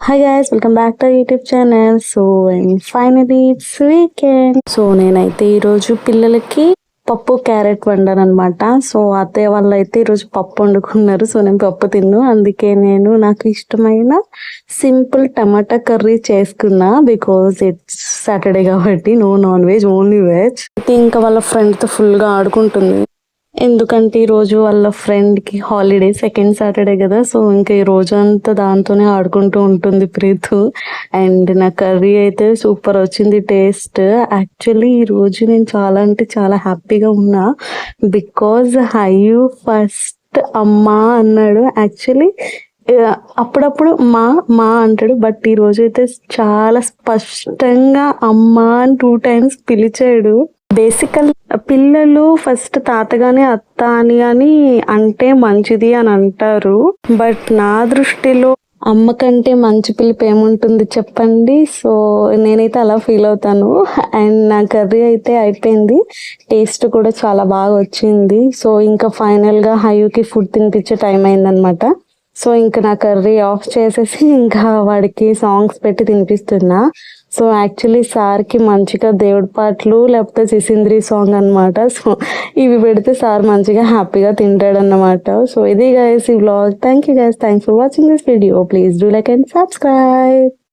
Hi guys, welcome back to our YouTube channel. And finally it's weekend. So నేనైతే ఈరోజు పిల్లలకి పప్పు carrot వండాను అనమాట. సో అత్తయ్య వాళ్ళు అయితే ఈరోజు పప్పు వండుకున్నారు. సో నేను పప్పు తిన్ను, అందుకే నేను నాకు ఇష్టమైన సింపుల్ టమాటా కర్రీ చేసుకున్నా. బికాజ్ ఇట్స్ సాటర్డే కాబట్టి no non veg, only veg. అయితే ఇంకా వాళ్ళ ఫ్రెండ్తో ఫుల్గా ఆడుకుంటుంది. ఎందుకంటే ఈరోజు వాళ్ళ ఫ్రెండ్కి హాలిడే, సెకండ్ సాటర్డే కదా. సో ఇంకా ఈ రోజు అంతా దాంతోనే ఆడుకుంటూ ఉంటుంది ప్రీతు. అండ్ నా కర్రీ అయితే సూపర్ వచ్చింది టేస్ట్. యాక్చువల్లీ ఈ రోజు నేను చాలా అంటే చాలా హ్యాపీగా ఉన్నా. బికాజ్ హయ్యూ ఫస్ట్ అమ్మా అన్నాడు. యాక్చువల్లీ అప్పుడప్పుడు మా మా అంటాడు, బట్ ఈ రోజు అయితే చాలా స్పష్టంగా అమ్మా అని 2 times పిలిచాడు. బేసికల్ పిల్లలు ఫస్ట్ తాతగానే అత్త అని అంటే మంచిది అని అంటారు. బట్ నా దృష్టిలో అమ్మ కంటే మంచి పిలుపు ఏముంటుంది చెప్పండి. సో నేనైతే అలా ఫీల్ అవుతాను. అండ్ నా కర్రీ అయితే అయిపోయింది, టేస్ట్ కూడా చాలా బాగా వచ్చింది. సో ఇంకా ఫైనల్గా హయూకి ఫుడ్ తినిపించే టైం అయిందనమాట. సో ఇంకా నా కర్రీ ఆఫ్ చేసేసి ఇంకా వాడికి సాంగ్స్ పెట్టి తినిపిస్తున్నా. సో యాక్చువల్లీ సార్కి మంచిగా దేవుడి పాటలు లేకపోతే సిసింద్రి సాంగ్ అనమాట. సో ఇవి పెడితే సార్ మంచిగా హ్యాపీగా తింటాడన్నమాట. సో ఇది గైస్ ఈ vlog. Thank you guys, thanks for watching this video. Please do like and subscribe.